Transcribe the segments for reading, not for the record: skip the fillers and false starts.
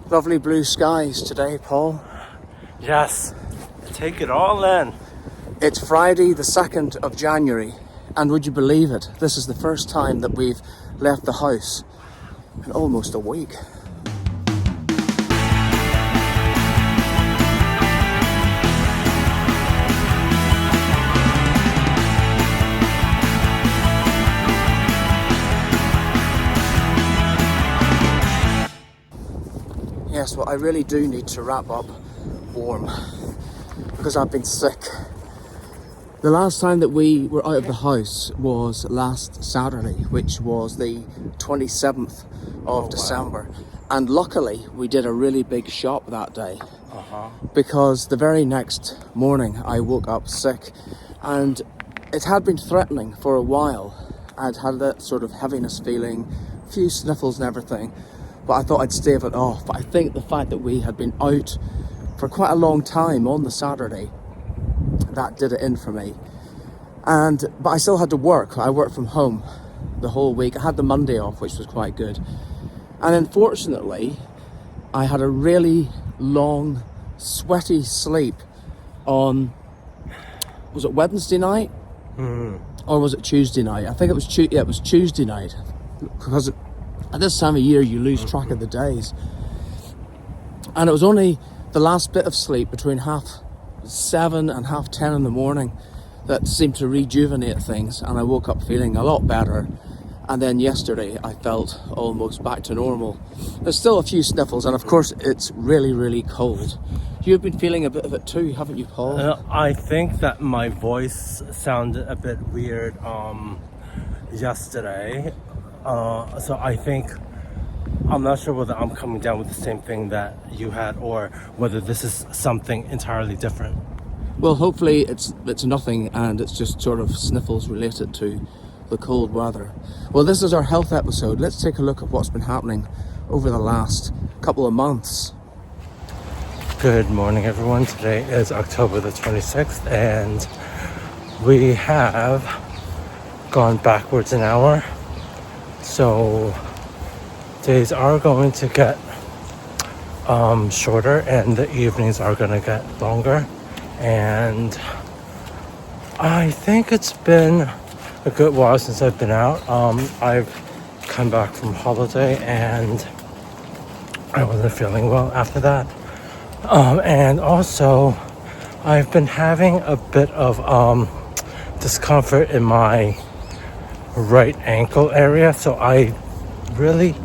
Lovely blue skies today, Paul. Yes, take it all in. It's Friday the 2nd of January, and would you believe it, this is the first time that we've left the house in almost a week. Yes, well, I really do need to wrap up warm because I've been sick. The last time that we were out of the house was last Saturday, which was the 27th of December. And luckily, we did a really big shop that day because the very next morning I woke up sick, and it had been threatening for a while. I'd had that sort of heaviness feeling, a few sniffles and everything, but I thought I'd stave it off. But I think the fact that we had been out for quite a long time on the Saturday, that did it in for me. But I still had to work. I worked from home the whole week. I had the Monday off, which was quite good. And unfortunately, I had a really long, sweaty sleep on, was it Wednesday night? Or was it Tuesday night? I think it was Tuesday night. Because at this time of year, you lose track of the days. And it was only the last bit of sleep between 7:30 and 10:30 in the morning that seemed to rejuvenate things, and I woke up feeling a lot better. And then yesterday I felt almost back to normal. There's still a few sniffles, and of course it's really, really cold. You've been feeling a bit of it too, haven't you, Paul? I think that my voice sounded a bit weird yesterday. So I think, I'm not sure whether I'm coming down with the same thing that you had or whether this is something entirely different. Well, hopefully it's nothing, and it's just sort of sniffles related to the cold weather. Well, this is our health episode. Let's take a look at what's been happening over the last couple of months. Good morning, everyone. Today is October the 26th, and we have gone backwards an hour. So days are going to get shorter, and the evenings are going to get longer. And I think it's been a good while since I've been out. I've come back from holiday and I wasn't feeling well after that. And also I've been having a bit of discomfort in my right ankle area, so I really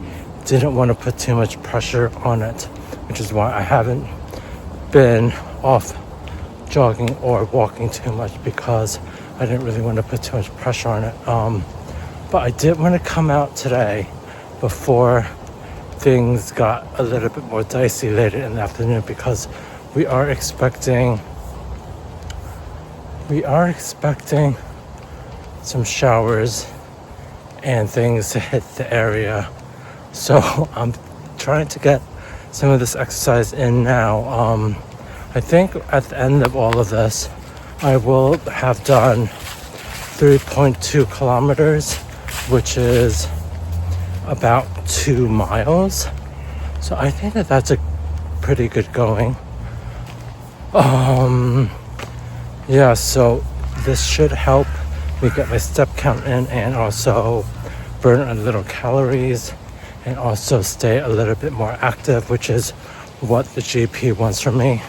didn't want to put too much pressure on it, which is why I haven't been off jogging or walking too much, because I didn't really want to put too much pressure on it. But I did want to come out today before things got a little bit more dicey later in the afternoon, because we are expecting some showers and things to hit the area. So I'm trying to get some of this exercise in now. I think at the end of all of this, I will have done 3.2 kilometers, which is about 2 miles. So I think that that's a pretty good going. Yeah, so this should help me get my step count in, and also burn a little calories, and also stay a little bit more active, which is what the GP wants from me.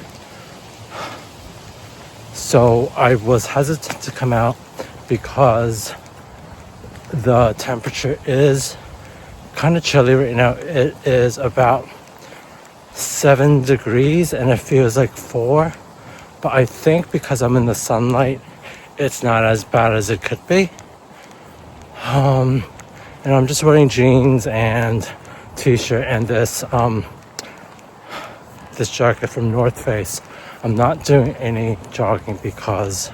So I was hesitant to come out because the temperature is kind of chilly right now. It is about 7 degrees and it feels like 4. But I think because I'm in the sunlight, it's not as bad as it could be. And I'm just wearing jeans and t-shirt and this jacket from North Face. I'm not doing any jogging because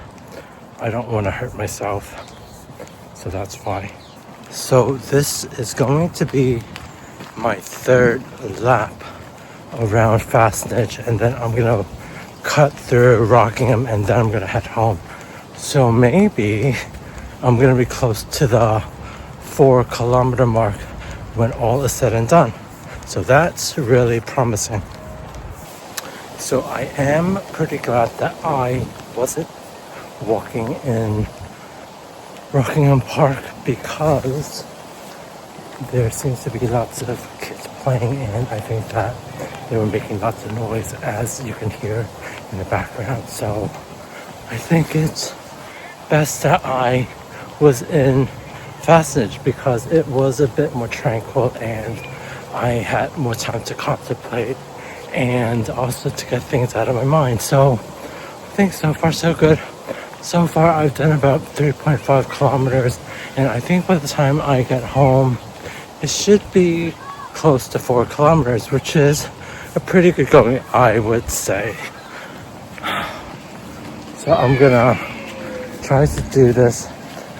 I don't want to hurt myself. So that's why. So this is going to be my 3rd lap around Fastnedge, and then I'm going to cut through Rockingham, and then I'm going to head home. So maybe I'm going to be close to the 4 kilometer mark when all is said and done. So that's really promising. So I am pretty glad that I wasn't walking in Rockingham Park because there seems to be lots of kids playing, and I think that they were making lots of noise, as you can hear in the background. So I think it's best that I was in Fastenage because it was a bit more tranquil and I had more time to contemplate and also to get things out of my mind. So I think so far so good. So far I've done about 3.5 kilometers, and I think by the time I get home it should be close to 4 kilometers, which is a pretty good going, I would say. So I'm gonna try to do this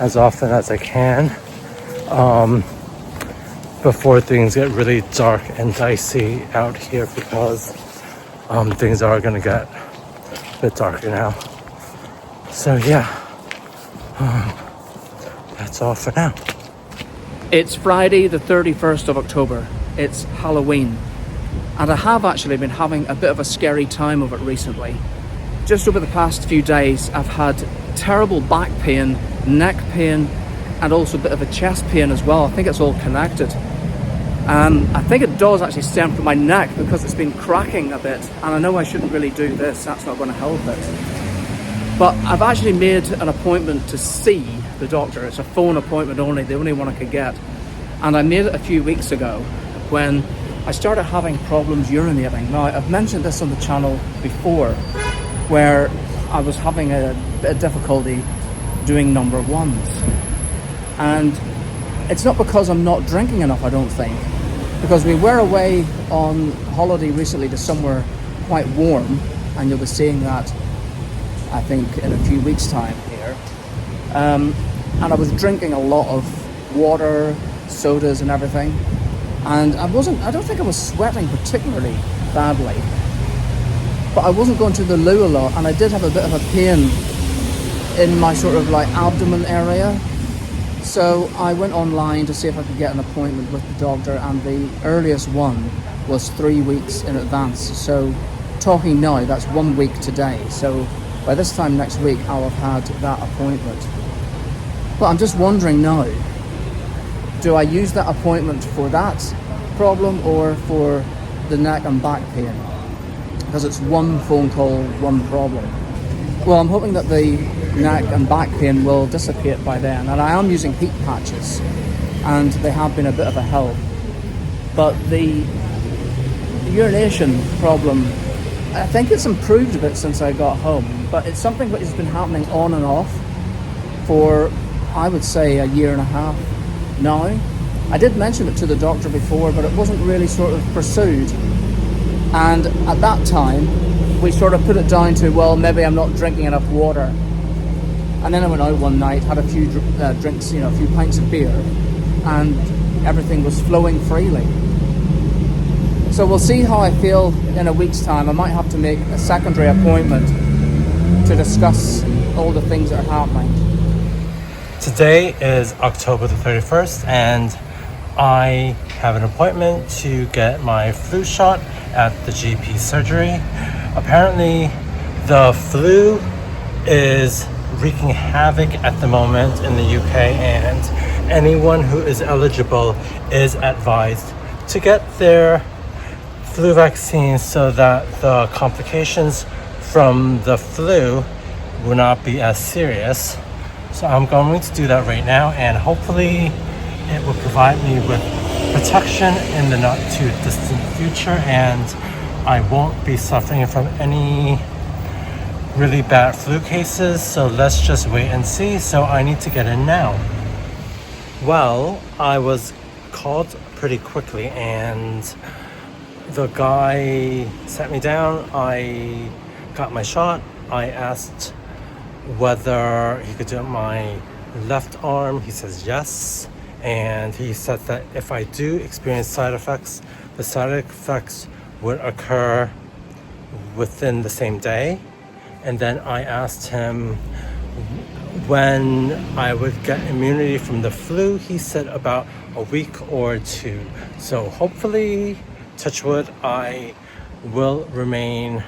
as often as I can before things get really dark and dicey out here, because things are gonna get a bit darker now. So yeah, that's all for now. It's Friday the 31st of October. It's Halloween. And I have actually been having a bit of a scary time of it recently. Just over the past few days, I've had terrible back pain, neck pain, and also a bit of a chest pain as well. I think it's all connected. I think it does actually stem from my neck because it's been cracking a bit, and I know I shouldn't really do this, that's not going to help it. But I've actually made an appointment to see the doctor. It's a phone appointment only, the only one I could get. And I made it a few weeks ago when I started having problems urinating. Now, I've mentioned this on the channel before, where I was having a bit of difficulty doing number ones. And it's not because I'm not drinking enough, I don't think, because we were away on holiday recently to somewhere quite warm, and you'll be seeing that, I think, in a few weeks' time here. And I was drinking a lot of water, sodas and everything, and I don't think I was sweating particularly badly, but I wasn't going to the loo a lot, and I did have a bit of a pain in my sort of like abdomen area. So I went online to see if I could get an appointment with the doctor, and the earliest one was 3 weeks in advance. So talking now, that's 1 week today. So by this time next week, I'll have had that appointment. But I'm just wondering now, do I use that appointment for that problem or for the neck and back pain? Because it's one phone call, one problem. Well, I'm hoping that the neck and back pain will dissipate by then, and I am using heat patches, and they have been a bit of a help. But the urination problem, I think it's improved a bit since I got home, but it's something that has been happening on and off for, I would say, a year and a half now. I did mention it to the doctor before, but it wasn't really sort of pursued. And at that time, we sort of put it down to, well, maybe I'm not drinking enough water. And then I went out one night, had a few drinks, a few pints of beer, and everything was flowing freely. So we'll see how I feel in a week's time. I might have to make a secondary appointment to discuss all the things that are happening. Today is October the 31st, and I have an appointment to get my flu shot at the GP surgery. Apparently, the flu is wreaking havoc at the moment in the UK, and anyone who is eligible is advised to get their flu vaccine so that the complications from the flu will not be as serious. So I'm going to do that right now, and hopefully it will provide me with protection in the not too distant future, and I won't be suffering from any really bad flu cases. So let's just wait and see. So I need to get in now. Well, I was called pretty quickly, and the guy sat me down. I got my shot. I asked whether he could do it my left arm. He says yes, and he said that if I do experience side effects, the side effects would occur within the same day. And then I asked him when I would get immunity from the flu. He said about a week or two. So hopefully touch wood, I will remain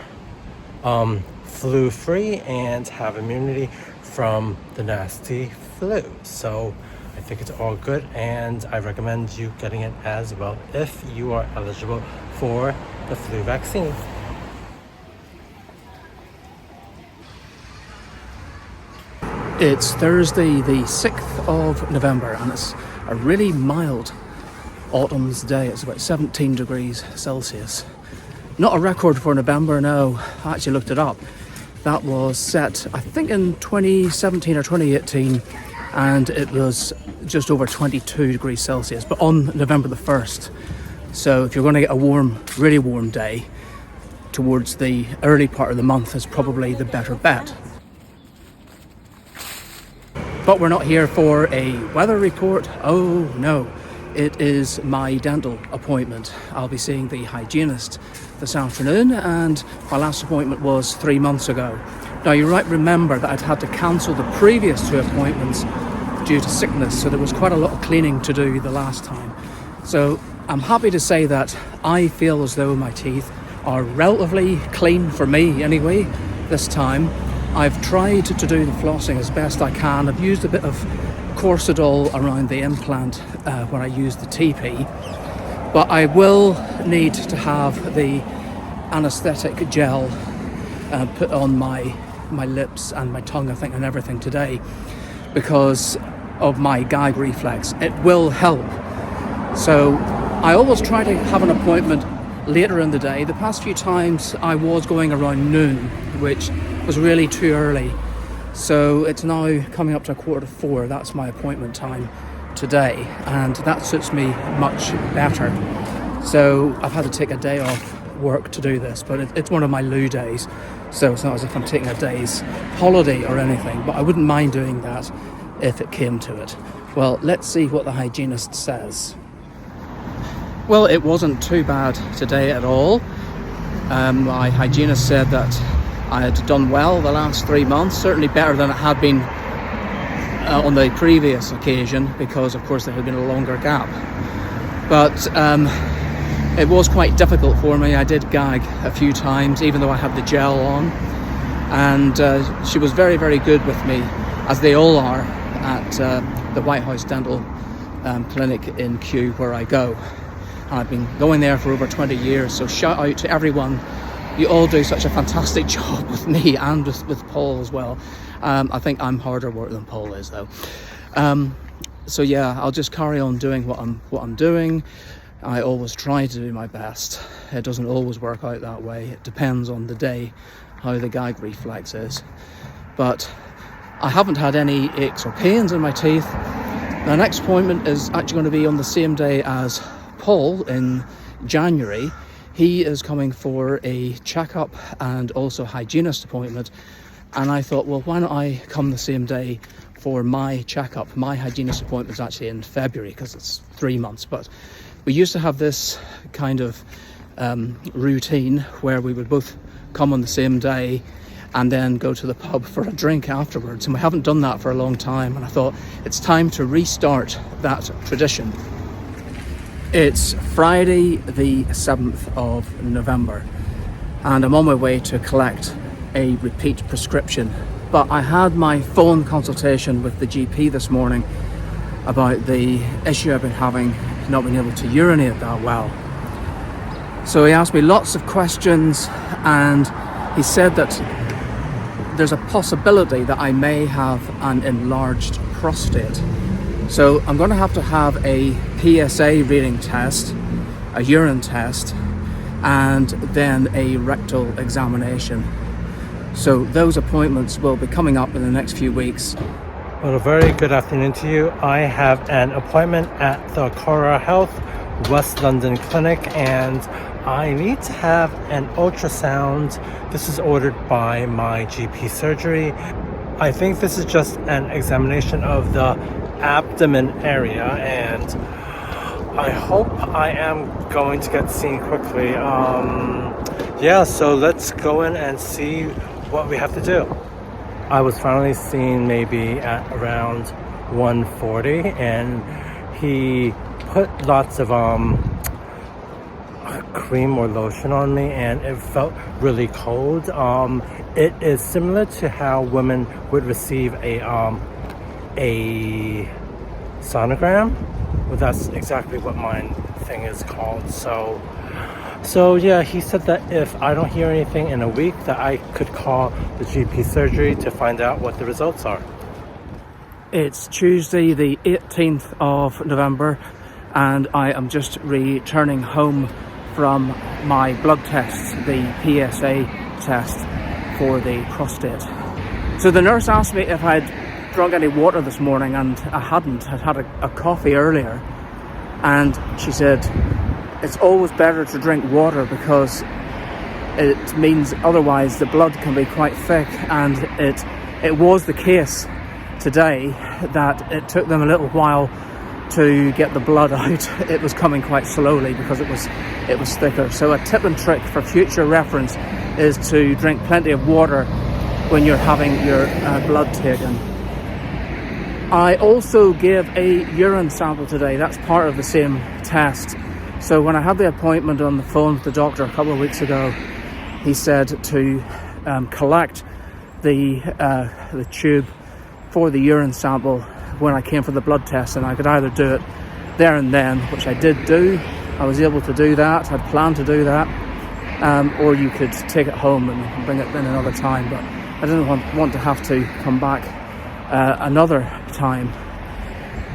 flu free and have immunity from the nasty flu. So I think it's all good, and I recommend you getting it as well if you are eligible for the flu vaccine. It's Thursday the 6th of November and it's a really mild autumn's day. It's about 17 degrees Celsius. Not a record for November, no. I actually looked it up. That was set, I think, in 2017 or 2018, and it was just over 22 degrees Celsius, but on November the 1st. So if you're going to get a warm, really warm day towards the early part of the month, is probably the better bet. But we're not here for a weather report. Oh no, it is my dental appointment. I'll be seeing the hygienist this afternoon, and my last appointment was 3 months ago. Now you might remember that I'd had to cancel the previous 2 appointments due to sickness, so there was quite a lot of cleaning to do the last time. So I'm happy to say that I feel as though my teeth are relatively clean, for me anyway, this time. I've tried to do the flossing as best I can. I've used a bit of Corsadol around the implant when I use the TP, but I will need to have the anaesthetic gel put on my lips and my tongue, I think, and everything today because of my gag reflex. It will help. So I always try to have an appointment later in the day. The past few times I was going around noon, which was really too early. So it's now coming up to 3:45. That's my appointment time today, and that suits me much better. So I've had to take a day off work to do this, but it's one of my loo days, so it's not as if I'm taking a day's holiday or anything, but I wouldn't mind doing that if it came to it. Well, let's see what the hygienist says. Well, it wasn't too bad today at all. My hygienist said that I had done well the last 3 months, certainly better than it had been on the previous occasion, because of course there had been a longer gap. But it was quite difficult for me. I did gag a few times, even though I had the gel on. And she was very, very good with me, as they all are at the White House Dental Clinic in Kew, where I go. And I've been going there for over 20 years, so shout out to everyone. You all do such a fantastic job with me and with Paul as well. I think I'm harder work than Paul is, though. So yeah, I'll just carry on doing what I'm doing. I always try to do my best. It doesn't always work out that way. It depends on the day, how the gag reflex is. But I haven't had any aches or pains in my teeth. My next appointment is actually going to be on the same day as Paul in January. He is coming for a checkup and also hygienist appointment, and I thought, well, why not I come the same day for my checkup? My hygienist appointment is actually in February because it's 3 months, but we used to have this kind of routine where we would both come on the same day and then go to the pub for a drink afterwards, and we haven't done that for a long time, and I thought it's time to restart that tradition. It's Friday the 7th of November and I'm on my way to collect a repeat prescription, but I had my phone consultation with the GP this morning about the issue I've been having, not being able to urinate that well. So he asked me lots of questions, and he said that there's a possibility that I may have an enlarged prostate. So I'm going to have a PSA reading test, a urine test, and then a rectal examination. So those appointments will be coming up in the next few weeks. Well, a very good afternoon to you. I have an appointment at the Cora Health West London Clinic, and I need to have an ultrasound. This is ordered by my GP surgery. I think this is just an examination of the abdomen area, and I hope I am going to get seen quickly. Yeah, so let's go in and see what we have to do. I was finally seen maybe at around 1:40, and he put lots of cream or lotion on me, and it felt really cold. It is similar to how women would receive a sonogram. Well, that's exactly what my thing is called. So yeah, he said that if I don't hear anything in a week, that I could call the GP surgery to find out what the results are. It's Tuesday the 18th of November and I am just returning home from my blood test, the PSA test for the prostate. So the nurse asked me if I'd drunk any water this morning, and I hadn't. I'd had a coffee earlier, and she said it's always better to drink water because it means otherwise the blood can be quite thick, and it was the case today that it took them a little while to get the blood out. It was coming quite slowly because it was thicker. So a tip and trick for future reference is to drink plenty of water when you're having your blood taken. I also gave a urine sample today. That's part of the same test. So when I had the appointment on the phone with the doctor a couple of weeks ago, he said to collect the tube for the urine sample when I came for the blood test, and I could either do it there and then, which I did do. I was able to do that. I'd planned to do that, or you could take it home and bring it in another time, but I didn't want to have to come back another time.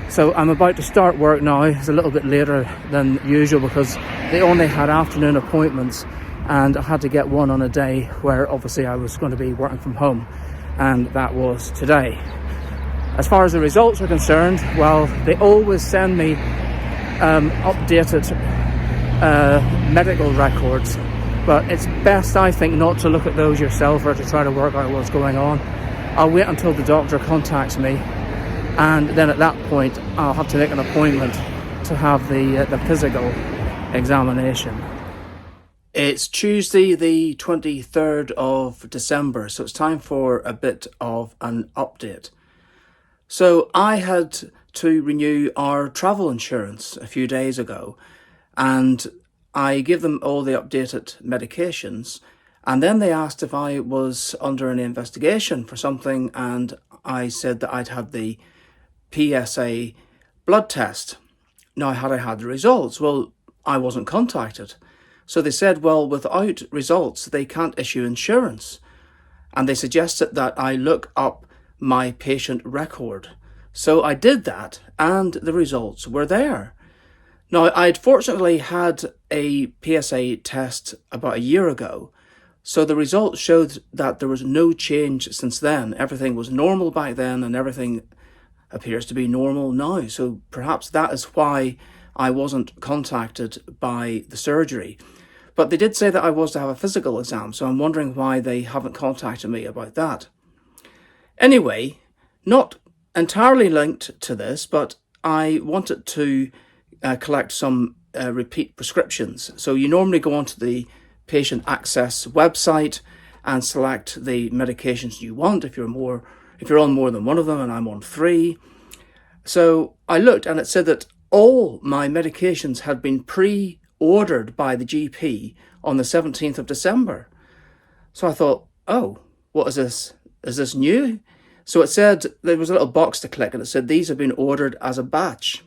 So I'm about to start work now. It's a little bit later than usual because they only had afternoon appointments, and I had to get one on a day where obviously I was going to be working from home, and that was today. As far as the results are concerned, well, they always send me updated medical records, but it's best, I think, not to look at those yourself or to try to work out what's going on. I'll wait until the doctor contacts me, and then at that point I'll have to make an appointment to have the physical examination. It's Tuesday the 23rd of December, so it's time for a bit of an update. So I had to renew our travel insurance a few days ago, and I gave them all the updated medications, and then they asked if I was under an investigation for something, and I said that I'd had the PSA blood test. Now, had I had the results? Well, I wasn't contacted. So they said, well, without results, they can't issue insurance. And they suggested that I look up my patient record. So I did that, and the results were there. Now, I'd fortunately had a PSA test about a year ago, so the results showed that there was no change since then. Everything was normal back then, and everything appears to be normal now. So perhaps that is why I wasn't contacted by the surgery. But they did say that I was to have a physical exam, so I'm wondering why they haven't contacted me about that. Anyway, not entirely linked to this, but I wanted to collect some repeat prescriptions. So you normally go onto the Patient Access website and select the medications you want if you're on more than one of them, and I'm on 3. So I looked, and it said that all my medications had been pre-ordered by the GP on the 17th of December. So I thought, oh, what is this? Is this new? So it said there was a little box to click, and it said these have been ordered as a batch.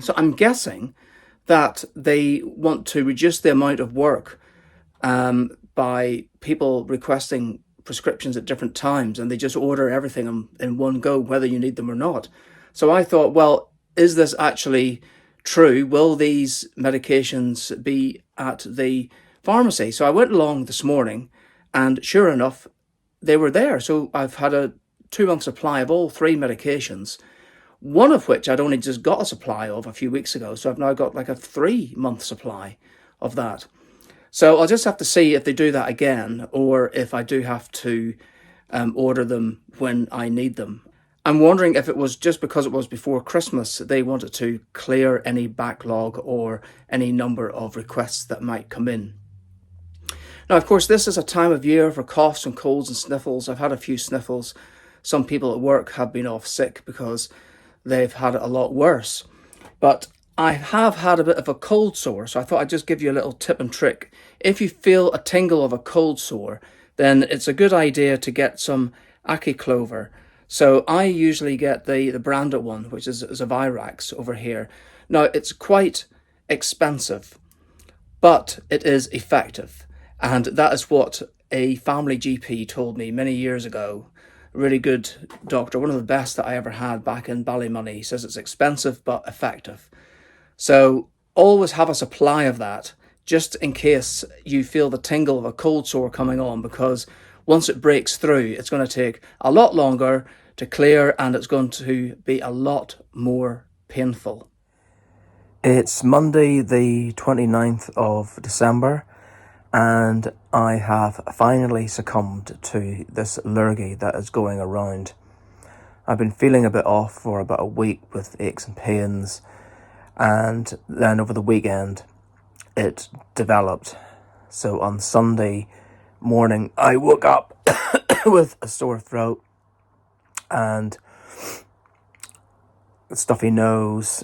So I'm guessing that they want to reduce the amount of work by people requesting prescriptions at different times, and they just order everything in one go, whether you need them or not. So I thought, well, is this actually true? Will these medications be at the pharmacy? So I went along this morning, and sure enough, they were there. So I've had a 2-month supply of all 3 medications, one of which I'd only just got a supply of a few weeks ago. So I've now got like a 3-month supply of that. So I'll just have to see if they do that again, or if I do have to order them when I need them. I'm wondering if it was just because it was before Christmas, they wanted to clear any backlog or any number of requests that might come in. Now, of course, this is a time of year for coughs and colds and sniffles. I've had a few sniffles. Some people at work have been off sick because they've had it a lot worse. But I have had a bit of a cold sore, so I thought I'd just give you a little tip and trick. If you feel a tingle of a cold sore, then it's a good idea to get some Ackee clover. So I usually get the branded one, which is Zavirax over here. Now, it's quite expensive, but it is effective. And that is what a family GP told me many years ago. A really good doctor, one of the best that I ever had back in Ballymoney. He says it's expensive but effective. So always have a supply of that just in case you feel the tingle of a cold sore coming on, because once it breaks through, it's going to take a lot longer to clear and it's going to be a lot more painful. It's Monday the 29th of December and I have finally succumbed to this lurgy that is going around. I've been feeling a bit off for about a week with aches and pains, and then over the weekend it developed. So on Sunday morning I woke up with a sore throat and a stuffy nose.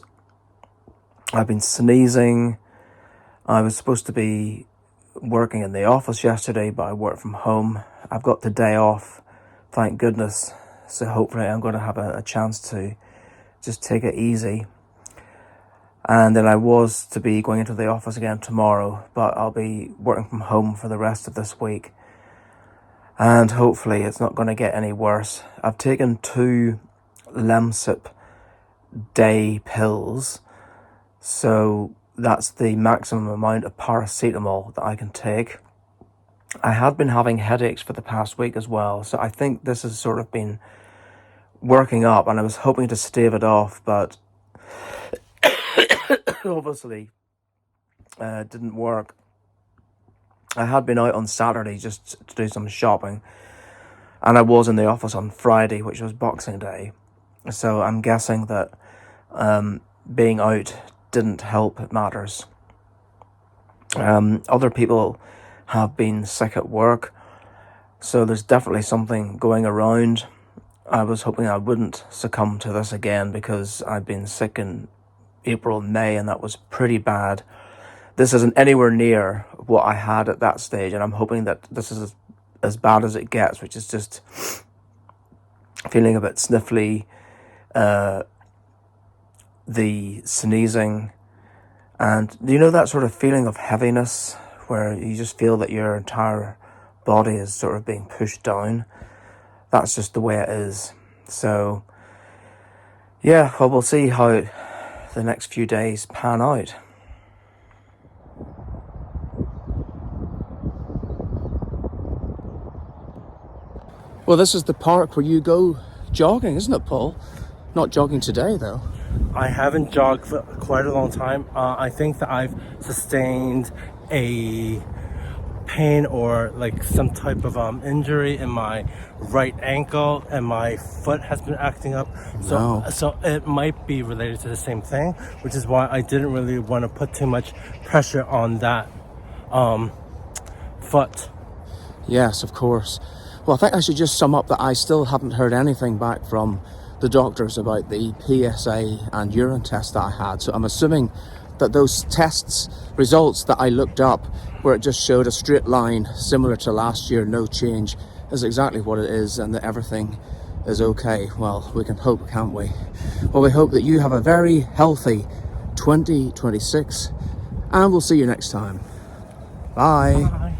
I've been sneezing. I was supposed to be working in the office yesterday, but I work from home. I've got the day off, thank goodness. So hopefully I'm going to have a chance to just take it easy. And then I was to be going into the office again tomorrow, but I'll be working from home for the rest of this week. And hopefully it's not going to get any worse. I've taken 2 Lemsip day pills. So that's the maximum amount of paracetamol that I can take. I had been having headaches for the past week as well. So I think this has sort of been working up, and I was hoping to stave it off, but obviously didn't work. I had been out on Saturday just to do some shopping, and I was in the office on Friday, which was Boxing Day. So I'm guessing that being out didn't help matters. Other people have been sick at work, so there's definitely something going around. I was hoping I wouldn't succumb to this again, because I'd been sick in April and May, and that was pretty bad. This isn't anywhere near what I had at that stage, and I'm hoping that this is as bad as it gets, which is just feeling a bit sniffly, the sneezing, and you know that sort of feeling of heaviness where you just feel that your entire body is sort of being pushed down. That's just the way it is. So yeah, well, we'll see how the next few days pan out. Well, this is the park where you go jogging, isn't it, Paul? Not jogging today, though. I haven't jogged for quite a long time. I think that I've sustained a pain or like some type of injury in my right ankle, and my foot has been acting up. So it might be related to the same thing, which is why I didn't really want to put too much pressure on that foot. Yes, of course. Well, I think I should just sum up that I still haven't heard anything back from the doctors about the PSA and urine test that I had. So I'm assuming that those tests results that I looked up, where it just showed a straight line similar to last year, no change, is exactly what it is, and that everything is okay. Well, we can hope, can't we? Well, we hope that you have a very healthy 2026, and we'll see you next time. Bye. Bye.